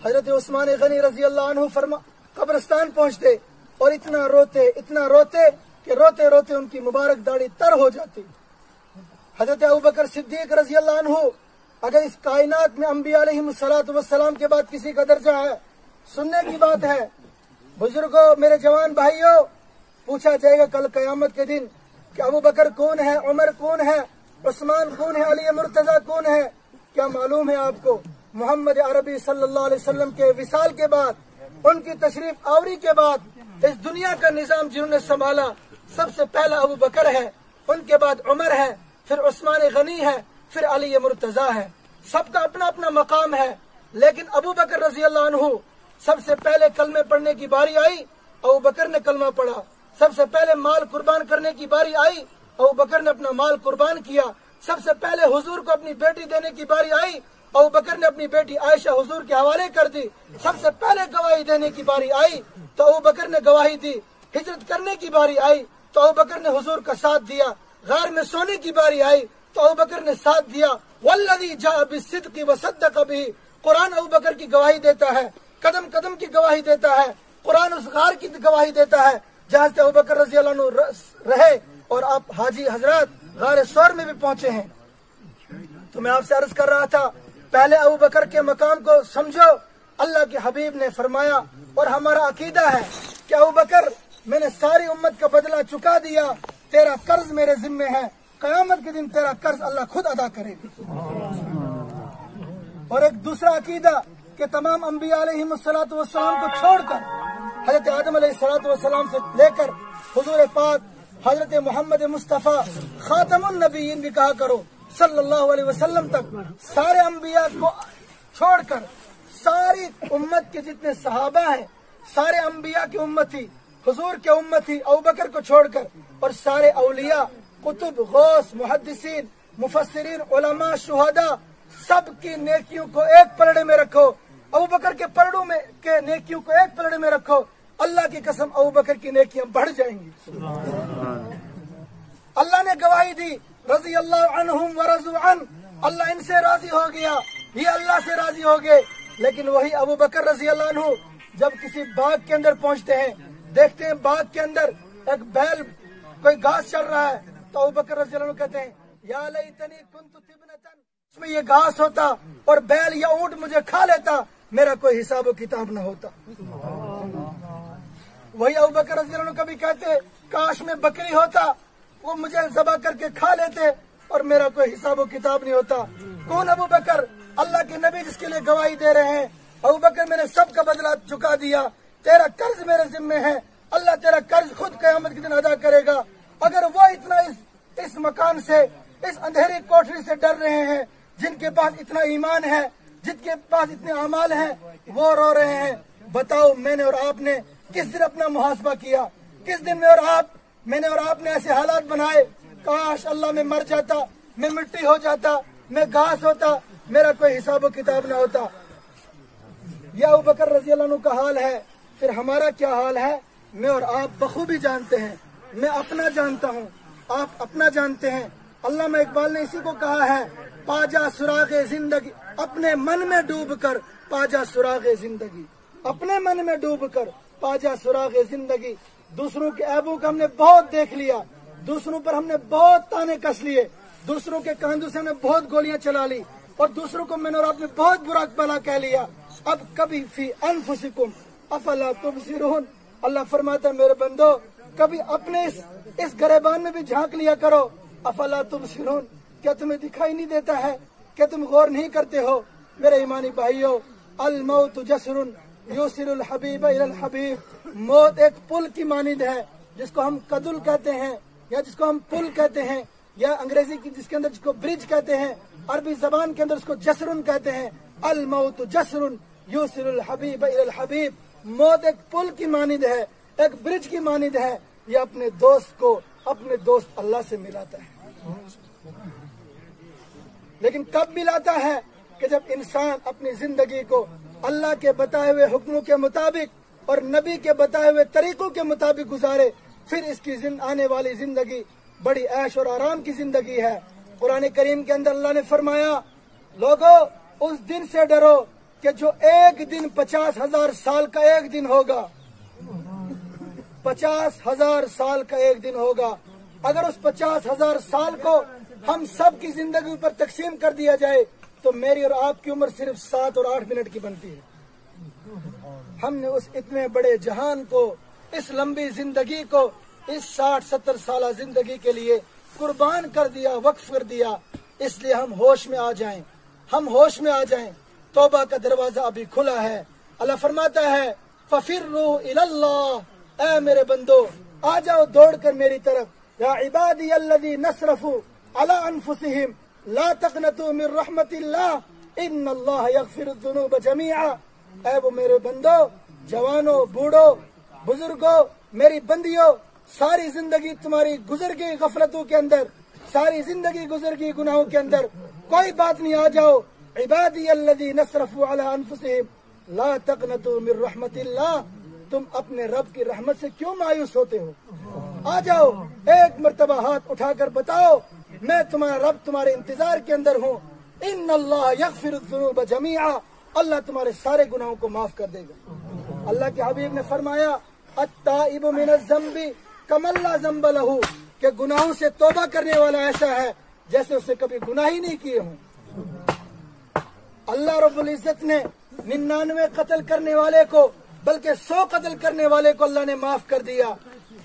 حضرت عثمان غنی رضی اللہ عنہ قبرستان پہنچتے اور اتنا روتے کہ روتے روتے ان کی مبارک داڑھی تر ہو جاتی۔ حضرت ابوبکر صدیق رضی اللہ عنہ، اگر اس کائنات میں انبیاء علیہ الصلوۃ والسلام کے بعد کسی کا درجہ ہے، سننے کی بات ہے۔ بزرگوں، میرے جوان بھائیوں، پوچھا جائے گا کل قیامت کے دن کہ ابوبکر کون ہے، عمر کون ہے، عثمان کون ہے، علی مرتضیٰ کون ہے؟ کیا معلوم ہے آپ کو؟ محمد عربی صلی اللہ علیہ وسلم کے وصال کے بعد، ان کی تشریف آوری کے بعد، اس دنیا کا نظام جنہوں نے سنبھالا سب سے پہلا ابوبکر ہے، ان کے بعد عمر ہے، پھر عثمان غنی ہے، پھر علی مرتضیٰ ہے۔ سب کا اپنا اپنا مقام ہے، لیکن ابوبکر رضی اللہ عنہ سب سے پہلے کلمے پڑھنے کی باری آئی، ابوبکر نے کلمہ پڑھا۔ سب سے پہلے مال قربان کرنے کی باری آئی، ابوبکر نے اپنا مال قربان کیا۔ سب سے پہلے حضور کو اپنی بیٹی دینے کی باری آئی، ابوبکر نے اپنی بیٹی عائشہ حضور کے حوالے کر دی۔ سب سے پہلے گواہی دینے کی باری آئی تو ابوبکر نے گواہی دی۔ ہجرت کرنے کی باری آئی تو ابوبکر نے حضور کا ساتھ دیا۔ غار میں سونے کی باری آئی تو ابوبکر نے ساتھ دیا۔ والذی جاء بالصدق وصدق بہ، قرآن ابوبکر کی گواہی دیتا ہے، قدم قدم کی گواہی دیتا ہے۔ قرآن اس غار کی گواہی دیتا ہے جہاں سے ابوبکر رضی اللہ عنہ رہے، اور آپ حاجی حضرات غار سور میں بھی پہنچے ہیں۔ تو میں آپ سے عرض کر رہا تھا، پہلے ابوبکر کے مقام کو سمجھو۔ اللہ کے حبیب نے فرمایا، اور ہمارا عقیدہ ہے کہ ابوبکر، میں نے ساری امت کا بدلہ چکا دیا، تیرا قرض میرے ذمے ہے، قیامت کے دن تیرا قرض اللہ خود ادا کرے گا۔ اور ایک دوسرا عقیدہ کہ تمام انبیاء علیہ الصلوۃ والسلام کو چھوڑ کر، حضرت آدم علیہ الصلوۃ والسلام سے لے کر حضور پاک حضرت محمد مصطفیٰ خاتم النبیین بھی کہا کرو صلی اللہ علیہ وسلم تک، سارے انبیاء کو چھوڑ کر ساری امت کے جتنے صحابہ ہیں، سارے انبیاء کی امت تھی، حضور کے امت تھی، ابوبکر کو چھوڑ کر، اور سارے اولیاء، کتب، غوث، محدثین، مفسرین، علماء، شہداء، سب کی نیکیوں کو ایک پلڑے میں رکھو، ابوبکر کے پلڑوں میں کے نیکیوں کو ایک پلڑے میں رکھو، اللہ کی قسم ابوبکر کی نیکیاں بڑھ جائیں گی۔ اللہ نے گواہی دی، رضی اللہ عنہم ورضوا عنہ، اللہ ان سے راضی ہو گیا، یہ اللہ سے راضی ہو گئے۔ لیکن وہی ابوبکر رضی اللہ عنہ جب کسی باغ کے اندر پہنچتے ہیں، دیکھتے ہیں باغ کے اندر ایک بیل کوئی گھاس چل رہا ہے، تو ابوبکر رضی اللہ عنہ کہتے ہیں، یا لیتنی کنت تبنتن، اس میں یہ گھاس ہوتا اور بیل یا اونٹ مجھے کھا لیتا، میرا کوئی حساب و کتاب نہ ہوتا۔ وہی ابوبکر رضی اللہ عنہ کبھی کہتے، کاش میں بکری ہوتا، وہ مجھے ذبح کر کے کھا لیتے اور میرا کوئی حساب و کتاب نہیں ہوتا۔ کون ابوبکر؟ اللہ کے نبی جس کے لیے گواہی دے رہے ہیں، ابوبکر میں نے سب کا بدلہ چکا دیا، تیرا قرض میرے ذمے ہے، اللہ تیرا قرض خود قیامت کے دن ادا کرے گا۔ اگر وہ اتنا اس مکان سے، اس اندھیری کوٹری سے ڈر رہے ہیں، جن کے پاس اتنا ایمان ہے، جن کے پاس اتنے اعمال ہیں، وہ رو رہے ہیں، بتاؤ میں نے اور آپ نے کس دن اپنا محاسبہ کیا؟ کس دن میں نے اور آپ نے ایسے حالات بنائے، کاش اللہ میں مر جاتا، میں مٹی ہو جاتا، میں گھاس ہوتا، میرا کوئی حساب و کتاب نہ ہوتا۔ یہ ابوبکر رضی اللہ عنہ کا حال ہے، پھر ہمارا کیا حال ہے؟ میں اور آپ بخوبی جانتے ہیں، میں اپنا جانتا ہوں، آپ اپنا جانتے ہیں۔ علامہ اقبال نے اسی کو کہا ہے، پاجا سراغ زندگی، اپنے من میں ڈوب کر پاجا سراغ زندگی، اپنے من میں ڈوب کر پاجا سراغ زندگی۔ دوسروں کے عیبوں کا ہم نے بہت دیکھ لیا، دوسروں پر ہم نے بہت تانے کس لیے، دوسروں کے کاندھوں سے ہم نے بہت گولیاں چلا لی، اور دوسروں کو میں نے اور آپ نے بہت برا بھلا کہہ لیا۔ اب کبھی فی انفسکم افلا تبصرون، اللہ فرماتا ہے میرے بندو، کبھی اپنے اس گریبان میں بھی جھانک لیا کرو۔ افلا تبصرون، کیا تمہیں دکھائی نہیں دیتا ہے؟ کیا تم غور نہیں کرتے ہو؟ میرے ایمانی بھائیو، الموت جسر یوصل الحبیب الی الحبیب، موت ایک پل کی مانند ہے، جس کو ہم قدل کہتے ہیں یا جس کو ہم پل کہتے ہیں۔ یا انگریزی کی جس کے اندر جس کو برج کہتے ہیں، عربی زبان کے اندر اس کو جسرن کہتے ہیں۔ الموت جسرن یوصل الحبیب الی الحبیب، موت ایک پل کی مانند ہے، ایک برج کی مانند ہے، یہ اپنے دوست کو اپنے دوست اللہ سے ملاتا ہے۔ لیکن کب ملاتا ہے؟ کہ جب انسان اپنی زندگی کو اللہ کے بتائے ہوئے حکموں کے مطابق اور نبی کے بتائے ہوئے طریقوں کے مطابق گزارے، پھر اس کی آنے والی زندگی بڑی عیش اور آرام کی زندگی ہے۔ قرآن کریم کے اندر اللہ نے فرمایا، لوگو اس دن سے ڈرو کہ جو ایک دن 50,000 سال کا ایک دن ہوگا، 50,000 سال کا ایک دن ہوگا۔ اگر اس 50,000 سال کو ہم سب کی زندگی پر تقسیم کر دیا جائے تو میری اور آپ کی عمر صرف 7 اور 8 منٹ کی بنتی ہے۔ ہم نے اس اتنے بڑے جہان کو، اس لمبی زندگی کو، اس 60-70 سالہ زندگی کے لیے قربان کر دیا، وقف کر دیا۔ اس لیے ہم ہوش میں آ جائیں، ہم ہوش میں آ جائیں۔ توبہ کا دروازہ ابھی کھلا ہے۔ اللہ فرماتا ہے فَفِرُّوا إِلَى اللَّهِ، اے میرے بندو آ جاؤ دوڑ کر میری طرف۔ یا عبادی الذین اسرفوا علی انفسہم لا تقنطوا من رحمت اللہ ان اللہ یغفر الذنوب جمیعا، اے وہ میرے بندو، جوانوں، بوڑھوں، بزرگوں، میری بندیوں، ساری زندگی تمہاری گزر گئی غفلتوں کے اندر، ساری زندگی گزر گئی گناہوں کے اندر، کوئی بات نہیں، آ جاؤ۔ عبادی الذین اسرفوا علی انفسہم لا تقنطوا من رحمت اللہ، تم اپنے رب کی رحمت سے کیوں مایوس ہوتے ہو؟ آ جاؤ، ایک مرتبہ ہاتھ اٹھا کر بتاؤ میں تمہارا رب تمہارے انتظار کے اندر ہوں۔ ان اللہ یغفر الذنوب جمیعا، اللہ تمہارے سارے گناہوں کو معاف کر دے گا۔ اللہ کے حبیب نے فرمایا التائب من الذنب کمن لا ذنب لہ، کہ گناہوں سے توبہ کرنے والا ایسا ہے جیسے اس نے کبھی گناہ ہی نہیں کیے ہوں۔ اللہ رب العزت نے 99 قتل کرنے والے کو بلکہ 100 قتل کرنے والے کو اللہ نے معاف کر دیا۔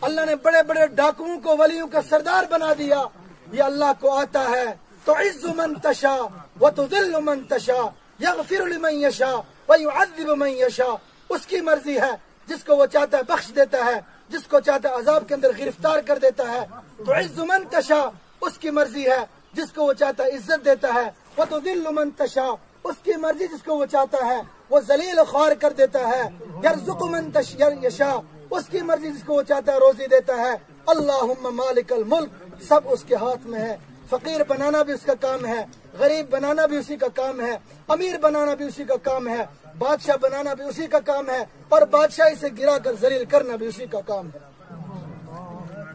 اللہ نے بڑے بڑے ڈاکوؤں کو ولیوں کا سردار بنا دیا۔ یہ اللہ کو آتا ہے تعز من تشاء وتذل من تشاء یغفر لمن یشاء ویعذب من یشاء، اس کی مرضی ہے، جس کو وہ چاہتا ہے بخش دیتا ہے، جس کو چاہتا ہے عذاب کے اندر گرفتار کر دیتا ہے۔ تعز من تشاء، اس کی مرضی ہے، جس کو وہ چاہتا ہے عزت دیتا ہے۔ وتذل من تشاء، اس کی مرضی جس کو وہ چاہتا ہے وہ ذلیل خوار کر دیتا ہے۔ یرزق من یشاء، اس کی مرضی جس کو وہ چاہتا ہے روزی دیتا ہے۔ اللہم مالک الملک، سب اس کے ہاتھ میں ہے۔ فقیر بنانا بھی اس کا کام ہے، غریب بنانا بھی اسی کا کام ہے، امیر بنانا بھی اسی کا کام ہے، بادشاہ بنانا بھی اسی کا کام ہے، اور بادشاہی سے گرا کر ذلیل کرنا بھی اسی کا کام ہے۔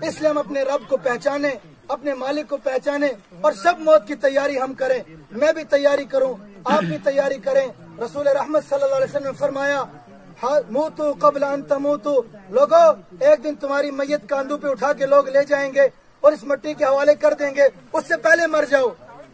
اس لیے ہم اپنے رب کو پہچانے، اپنے مالک کو پہچانے، اور سب موت کی تیاری ہم کریں۔ میں بھی تیاری کروں، آپ بھی تیاری کریں۔ رسول رحمت صلی اللہ علیہ وسلم نے فرمایا موتو قبل ان تموتو، لوگو ایک دن تمہاری میت کاندھوں پہ اٹھا کے لوگ لے جائیں گے اور اس مٹی کے حوالے کر دیں گے، اس سے پہلے مر جاؤ۔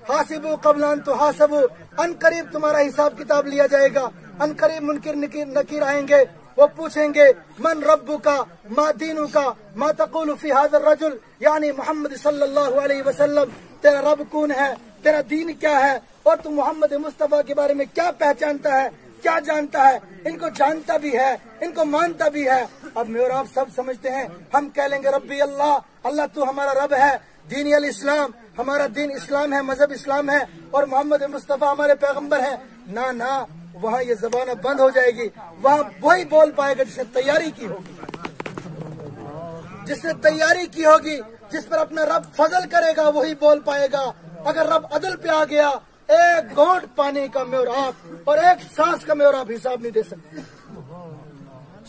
حاسبو قبل ان تحاسبو، ان قریب تمہارا حساب کتاب لیا جائے گا۔ ان قریب منکر نکیر آئیں گے، وہ پوچھیں گے من ربک ما دینک ما تقول فی ھذا الرجل، یعنی محمد صلی اللہ علیہ وسلم تیرا رب کون ہے، تیرا دین کیا ہے، اور تم محمد مصطفیٰ کے بارے میں کیا پہچانتا ہے، کیا جانتا ہے۔ ان کو جانتا بھی ہے، ان کو مانتا بھی ہے۔ اب میں اور آپ سب سمجھتے ہیں، ہم کہہ لیں گے ربی اللہ، اللہ تو ہمارا رب ہے، دین الاسلام، ہمارا دین اسلام ہے، مذہب اسلام ہے، اور محمد مصطفیٰ ہمارے پیغمبر ہیں۔ نہ وہاں یہ زبان بند ہو جائے گی، وہاں وہی بول پائے گا جس نے تیاری کی ہوگی، جس نے تیاری کی ہوگی، جس پر اپنا رب فضل کرے گا وہی بول پائے گا۔ اگر رب عدل پہ آ گیا، ایک گھونٹ پانی کا میں اور آپ اور ایک سانس کا میں اور آپ حساب نہیں دے سکتے۔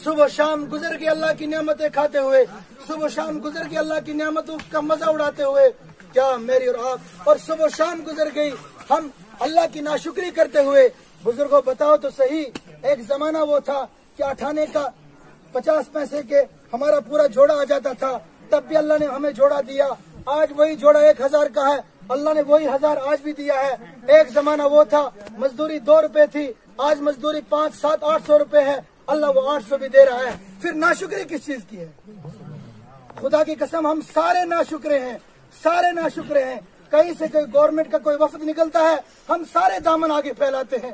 صبح شام گزر گئی اللہ کی نعمتیں کھاتے ہوئے، صبح شام گزر گئی اللہ کی نعمتوں کا مزہ اڑاتے ہوئے، کیا میری اور آپ، اور صبح شام گزر گئی ہم اللہ کی ناشکری کرتے ہوئے۔ بزرگوں بتاؤ تو صحیح، ایک زمانہ وہ تھا کہ 8 آنے کا 50 پیسے کے ہمارا پورا جوڑا آ جاتا تھا، تب بھی اللہ نے ہمیں جوڑا دیا۔ آج وہی جوڑا 1000 کا ہے، اللہ نے وہی 1000 آج بھی دیا ہے۔ ایک زمانہ وہ تھا مزدوری 2 روپے تھی، آج مزدوری 500, 700, 800 روپے ہے، اللہ وہ 800 بھی دے رہا ہے۔ پھر ناشکری کس چیز کی ہے؟ خدا کی قسم ہم سارے ناشکرے ہیں، سارے ناشکرے ہیں۔ کہیں سے کوئی گورنمنٹ کا کوئی وفد نکلتا ہے، ہم سارے دامن آگے پھیلاتے ہیں۔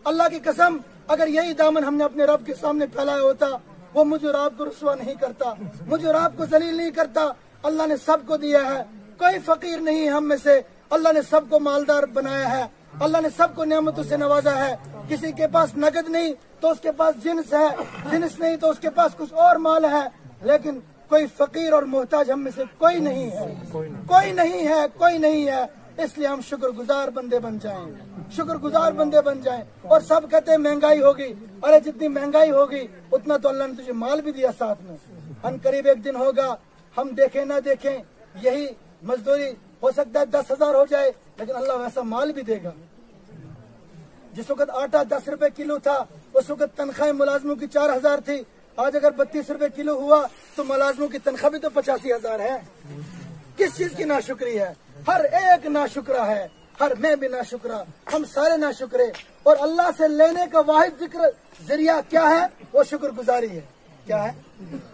اللہ کی قسم اگر یہی دامن ہم نے اپنے رب کے سامنے پھیلایا ہوتا، وہ مجھے اور آپ کو رسوا نہیں کرتا، مجھے اور آپ کو ذلیل نہیں کرتا۔ اللہ نے سب کو دیا ہے، کوئی فقیر نہیں ہم میں سے. اللہ نے سب کو مالدار بنایا ہے, اللہ نے سب کو نعمتوں سے نوازا ہے. کسی کے پاس نقد نہیں تو اس کے پاس جنس ہے, جنس نہیں تو اس کے پاس کچھ اور مال ہے, لیکن کوئی فقیر اور محتاج ہم میں سے کوئی نہیں ہے, کوئی نہیں ہے, کوئی نہیں ہے. اس لیے ہم شکر گزار بندے بن جائیں, شکر گزار بندے بن جائیں. اور سب کہتے ہیں مہنگائی ہوگی, ارے جتنی مہنگائی ہوگی اتنا تو اللہ نے تجھے مال بھی دیا ساتھ میں. ان قریب ایک دن ہوگا, ہم دیکھیں نہ دیکھیں, یہی مزدوری ہو سکتا ہے 10,000 ہو جائے, لیکن اللہ ویسا مال بھی دے گا. جس وقت آٹا 10 روپے کلو تھا اس وقت تنخواہ ملازموں کی 4,000 تھی. آج اگر 32 روپے کلو ہوا تو ملازموں کی تنخواہ بھی تو 85,000 ہے. کس چیز کی ناشکری ہے؟ ہر ایک ناشکرا ہے, ہر میں بھی ناشکرا, ہم سارے ناشکرے. اور اللہ سے لینے کا واحد ذریعہ کیا ہے؟ وہ شکر گزاری ہے. کیا ہے؟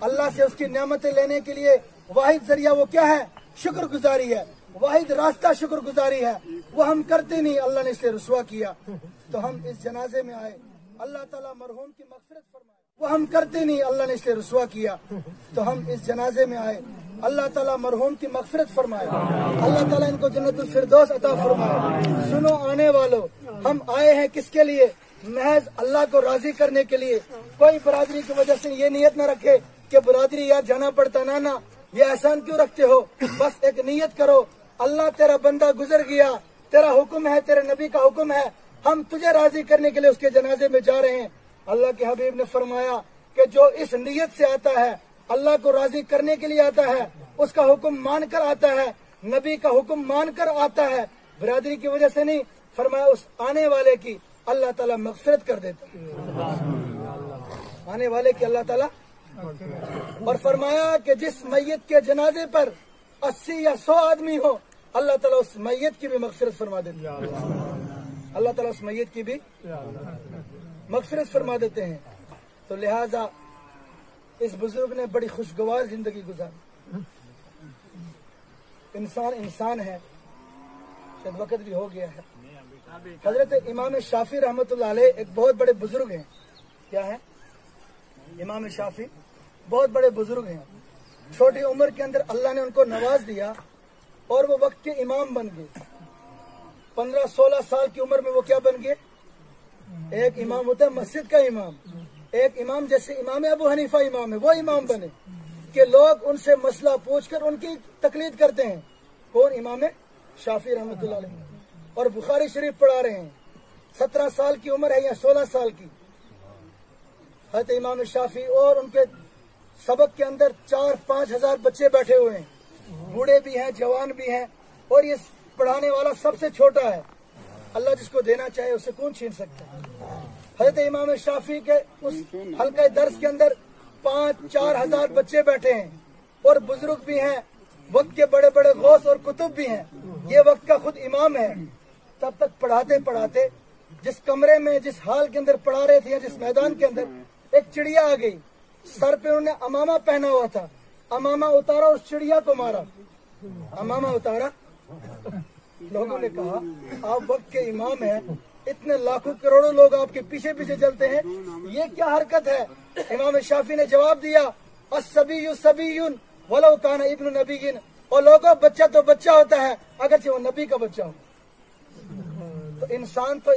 اللہ سے اس کی نعمتیں لینے کے لیے واحد ذریعہ وہ کیا ہے؟ شکر گزاری ہے. واحد راستہ شکر گزاری ہے. وہ ہم کرتے نہیں, اللہ نے اس لیے رسوا کیا. تو ہم اس جنازے میں آئے, اللہ تعالیٰ مرحوم کی مغفرت فرمائے. وہ ہم کرتے نہیں, اللہ نے اس لیے رسوا کیا. تو ہم اس جنازے میں آئے, اللہ تعالیٰ مرحوم کی مغفرت فرمائے, اللہ تعالیٰ ان کو جنت الفردوس عطا فرمائے. سنو آنے والوں, ہم آئے ہیں کس کے لیے؟ محض اللہ کو راضی کرنے کے لیے. کوئی برادری کی وجہ سے یہ نیت نہ رکھے کہ برادری یاد جانا پڑتا, نانا یہ احسان کیوں رکھتے ہو. بس ایک نیت کرو, اللہ تیرا بندہ گزر گیا, تیرا حکم ہے, تیرے نبی کا حکم ہے, ہم تجھے راضی کرنے کے لیے اس کے جنازے میں جا رہے ہیں. اللہ کے حبیب نے فرمایا کہ جو اس نیت سے آتا ہے, اللہ کو راضی کرنے کے لیے آتا ہے, اس کا حکم مان کر آتا ہے, نبی کا حکم مان کر آتا ہے, برادری کی وجہ سے نہیں. فرمایا اس آنے والے کی اللہ تعالیٰ مغفرت کر دیتا ہے, آنے والے کی اللہ تعالیٰ. اور فرمایا کہ جس میت کے جنازے پر 80 یا 100 آدمی ہو, اللہ تعالیٰ اس میت کی بھی مغفرت فرما دیتے ہیں. اللہ تعالیٰ اس میت کی بھی مغفرت فرما دیتے ہیں. تو لہذا اس بزرگ نے بڑی خوشگوار زندگی گزاری. انسان ہے, شاید وقت بھی ہو گیا ہے. حضرت امام شافعی رحمۃ اللہ علیہ ایک بہت بڑے بزرگ ہیں. کیا ہے؟ امام شافعی بہت بڑے بزرگ ہیں. چھوٹی عمر کے اندر اللہ نے ان کو نواز دیا اور وہ وقت کے امام بن گئے. 15-16 سال کی عمر میں وہ کیا بن گئے؟ ایک امام ہوتا ہے مسجد کا امام, ایک امام جیسے امام ابو حنیفہ امام ہے, وہ امام بنے کہ لوگ ان سے مسئلہ پوچھ کر ان کی تقلید کرتے ہیں. کون؟ امام شافعی رحمۃ اللہ علیہ. اور بخاری شریف پڑھا رہے ہیں. 17 سال کی عمر ہے یا 16 سال کی, حضرت امام شافعی اور ان کے سبق کے اندر 4-5 ہزار بچے بیٹھے ہوئے ہیں, بوڑھے بھی ہیں, جوان بھی ہیں, اور یہ پڑھانے والا سب سے چھوٹا ہے. اللہ جس کو دینا چاہے اسے کون چھین سکتا ہے. حضرت امام شافعی کے اس حلقہ درس کے اندر 5-4 ہزار بچے بیٹھے ہیں, اور بزرگ بھی ہیں, وقت کے بڑے بڑے غوث اور کتب بھی ہیں. یہ وقت کا خود امام ہے. تب تک پڑھاتے پڑھاتے جس کمرے میں, جس ہال کے اندر پڑھا رہے تھے, جس میدان کے اندر, ایک چڑیا آ گئی. سر پہ انہوں نے امامہ پہنا ہوا تھا, امامہ اتارا اور اس چڑیا کو مارا. امامہ اتارا. لوگوں نے کہا آپ وقت کے امام ہیں, اتنے لاکھوں کروڑوں لوگ آپ کے پیچھے پیچھے چلتے ہیں, یہ کیا حرکت ہے؟ امام شافعی نے جواب دیا, الصبی صبی ولو کان ابن نبی. اور لوگوں, بچہ تو بچہ ہوتا ہے اگرچہ وہ نبی کا بچہ ہو. تو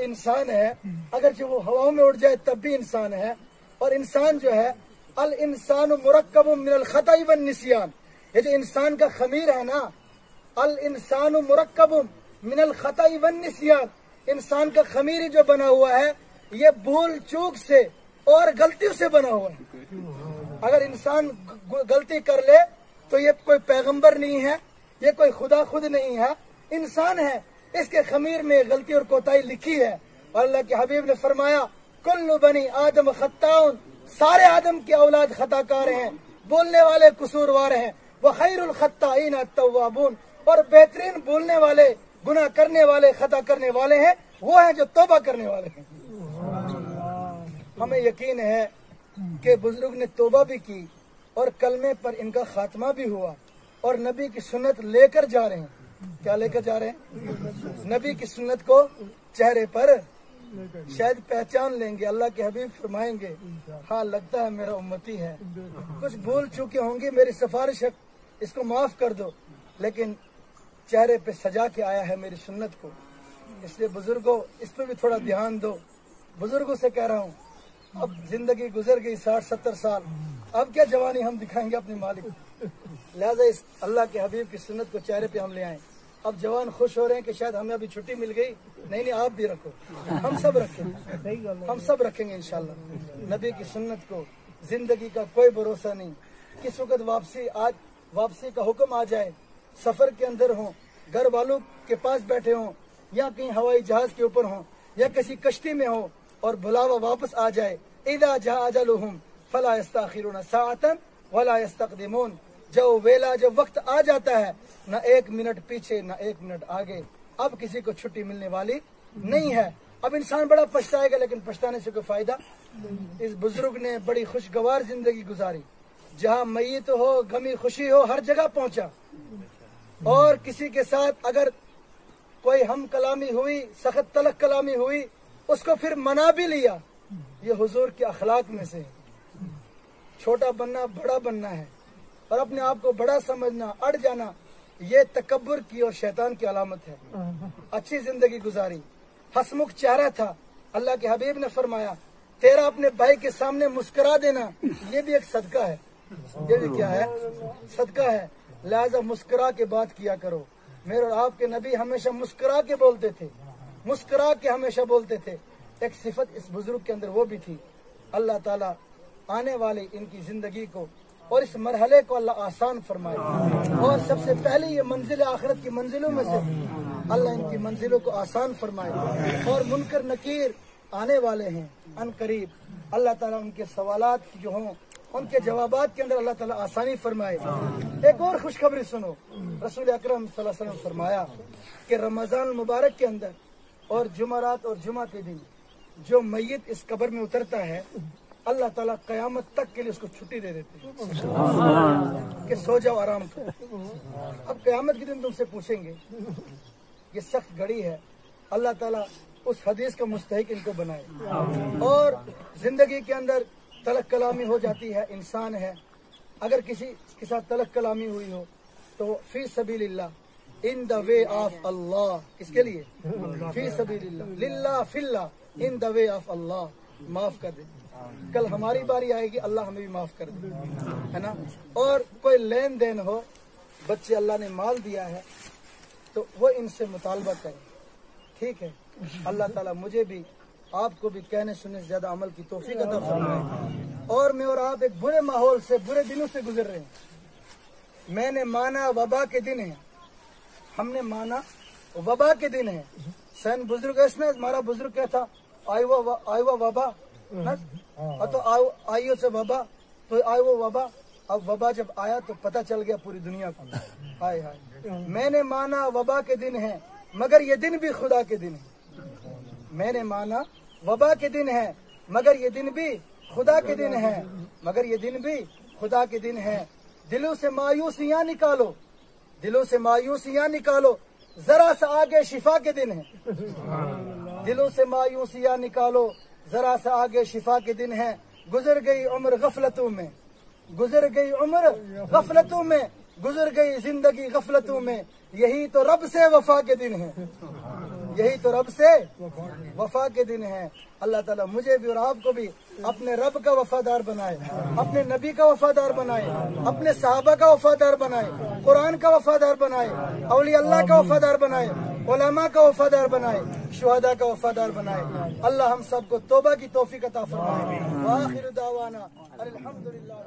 انسان ہے, اگرچہ وہ ہواؤں میں اڑ جائے تب بھی انسان ہے. اور انسان جو ہے, الانسان مرکب من الخطأ والنسیان, یہ جو انسان کا خمیر ہے نا, الانسان مرکب من الخطأ والنسیان, انسان کا خمیر جو بنا ہوا ہے یہ بھول چوک سے اور غلطیوں سے بنا ہوا ہے. اگر انسان غلطی کر لے تو یہ کوئی پیغمبر نہیں ہے, یہ کوئی خدا خود نہیں ہے, انسان ہے. اس کے خمیر میں غلطی اور کوتاہی لکھی ہے. اور اللہ کے حبیب نے فرمایا کل بنی آدم خطاؤن, سارے آدم کی اولاد خطا کار ہیں, بولنے والے قصوروار ہیں. وخیر الخطائین التوابون, اور بہترین بولنے والے, گناہ کرنے والے, خطا کرنے والے ہیں وہ ہیں جو توبہ کرنے والے ہیں. ہمیں یقین ہے کہ بزرگ نے توبہ بھی کی اور کلمے پر ان کا خاتمہ بھی ہوا, اور نبی کی سنت لے کر جا رہے ہیں. کیا لے کر جا رہے ہیں؟ نبی کی سنت کو چہرے پر شاید پہچان لیں گے. اللہ کے حبیب فرمائیں گے ہاں لگتا ہے میرا امتی ہے, کچھ بھول چوکے ہوں گی, میری سفارش ہے اس کو معاف کر دو, لیکن چہرے پہ سجا کے آیا ہے میری سنت کو، اس لیے بزرگوں اس پہ بھی تھوڑا دھیان دو۔ بزرگوں سے کہہ رہا ہوں، اب زندگی گزر گئی 60-70 سال، اب کیا جوانی ہم دکھائیں گے اپنے مالک، لہذا اس اللہ کے حبیب کی سنت کو چہرے پہ ہم لے آئیں۔ اب جوان خوش ہو رہے ہیں کہ شاید ہمیں ابھی چھٹی مل گئی، نہیں آپ بھی رکھو، ہم سب رکھیں گے، ہم سب رکھیں گے انشاءاللہ نبی کی سنت کو۔ زندگی کا کوئی بھروسہ نہیں، کس وقت واپسی کا حکم آ جائے، سفر کے اندر ہوں، گھر والوں کے پاس بیٹھے ہوں، یا کہیں ہوائی جہاز کے اوپر ہوں، یا کسی کشتی میں ہوں اور بلاوا واپس آ جائے، اذا جاء اجلهم فلا يستاخرون ساعة ولا يستقدمون، جب وقت آ جاتا ہے نہ 1 منٹ پیچھے نہ 1 منٹ آگے، اب کسی کو چھٹی ملنے والی نہیں ہے۔ اب انسان بڑا پچھتائے گا لیکن پچھتانے سے کوئی فائدہ۔ اس بزرگ نے بڑی خوشگوار زندگی گزاری، جہاں میت ہو غمی خوشی ہو ہر جگہ پہنچا، اور کسی کے ساتھ اگر کوئی ہم کلامی ہوئی، سخت تلخ کلامی ہوئی، اس کو پھر منا بھی لیا۔ یہ حضور کے اخلاق میں سے چھوٹا بننا بڑا بننا ہے، اور اپنے آپ کو بڑا سمجھنا، اڑ جانا، یہ تکبر کی اور شیطان کی علامت ہے۔ اچھی زندگی گزاری، ہسمکھ چہرہ تھا۔ اللہ کے حبیب نے فرمایا تیرا اپنے بھائی کے سامنے مسکرا دینا یہ بھی ایک صدقہ ہے، یہ بھی کیا ہے؟ صدقہ ہے۔ لہذا مسکرا کے بات کیا کرو۔ میرے اور آپ کے نبی ہمیشہ مسکرا کے بولتے تھے، مسکرا کے ہمیشہ بولتے تھے۔ ایک صفت اس بزرگ کے اندر وہ بھی تھی۔ اللہ تعالیٰ آنے والی ان کی زندگی کو اور اس مرحلے کو اللہ آسان فرمائے، اور سب سے پہلے یہ منزل آخرت کی منزلوں میں سے اللہ ان کی منزلوں کو آسان فرمائے، اور منکر نکیر آنے والے ہیں ان قریب، اللہ تعالیٰ ان کے سوالات جو ہوں ان کے جوابات کے اندر اللہ تعالیٰ آسانی فرمائے۔ ایک اور خوشخبری سنو، رسول اکرم صلی اللہ علیہ وسلم فرمایا کہ رمضان المبارک کے اندر اور جمعرات اور جمعہ کے دن جو میت اس قبر میں اترتا ہے، اللہ تعالیٰ قیامت تک کے لیے اس کو چھٹی دے دیتے ہیں کہ سو جاؤ آرام کرو۔ اب قیامت کے دن تم سے پوچھیں گے، یہ سخت گھڑی ہے، اللہ تعالیٰ اس حدیث کا مستحق ان کو بنائے۔ اور زندگی کے اندر تلخ کلامی ہو جاتی ہے، انسان ہے، اگر کسی کے ساتھ تلخ کلامی ہوئی ہو تو فی سبیل اللہ، ان دا وے آف اللہ، کس کے لیے؟ فی سبیل اللہ، للہ فی اللہ، ان دا وے آف اللہ، معاف کر دے۔ کل ہماری باری آئے گی، اللہ ہمیں بھی معاف کر دے، ہے نا۔ اور کوئی لین دین ہو، بچے اللہ نے مال دیا ہے تو وہ ان سے مطالبہ کرے، ٹھیک ہے۔ اللہ تعالیٰ مجھے بھی آپ کو بھی کہنے سننے سے زیادہ عمل کی توفیق عطا فرمائے۔ اور میں اور آپ ایک برے ماحول سے، برے دنوں سے گزر رہے ہیں۔ میں نے مانا وبا کے دن ہے، ہم نے مانا وبا کے دن ہے۔ سین بزرگ اس نے ہمارا بزرگ کیا تھا، آئی وبا، تو آئیو سے وبا، تو آئی وہ وبا۔ اب وبا جب آیا تو پتہ چل گیا پوری دنیا کو، ہائے ہائے۔ میں نے مانا وبا کے دن ہے مگر یہ دن بھی خدا کے دن ہے۔ میں نے مانا وبا کے دن ہے مگر یہ دن بھی خدا کے دن ہے، مگر یہ دن بھی خدا کے دن ہے۔ دلوں سے مایوسیاں نکالو، دلوں سے مایوسیاں نکالو، ذرا سا آگے شفا کے دن ہے۔ دلوں سے مایوسیاں نکالو، ذرا سا آگے شفا کے دن ہے۔ گزر گئی عمر غفلتوں میں، گزر گئی عمر غفلتوں میں، گزر گئی زندگی غفلتوں میں، یہی تو رب سے وفا کے دن ہے، یہی تو رب سے وفا کے دن ہے۔ اللہ تعالیٰ مجھے بھی اور آپ کو بھی اپنے رب کا وفادار بنائے، اپنے نبی کا وفادار بنائے، اپنے صحابہ کا وفادار بنائے، قرآن کا وفادار بنائے، اولیاء اللہ کا وفادار بنائے، علماء کا وفادار بنائے، شہداء کا وفادار بنائے۔ اللہ ہم سب کو توبہ کی توفیق عطا فرمائے۔ وآخر دعوانا الحمدللہ۔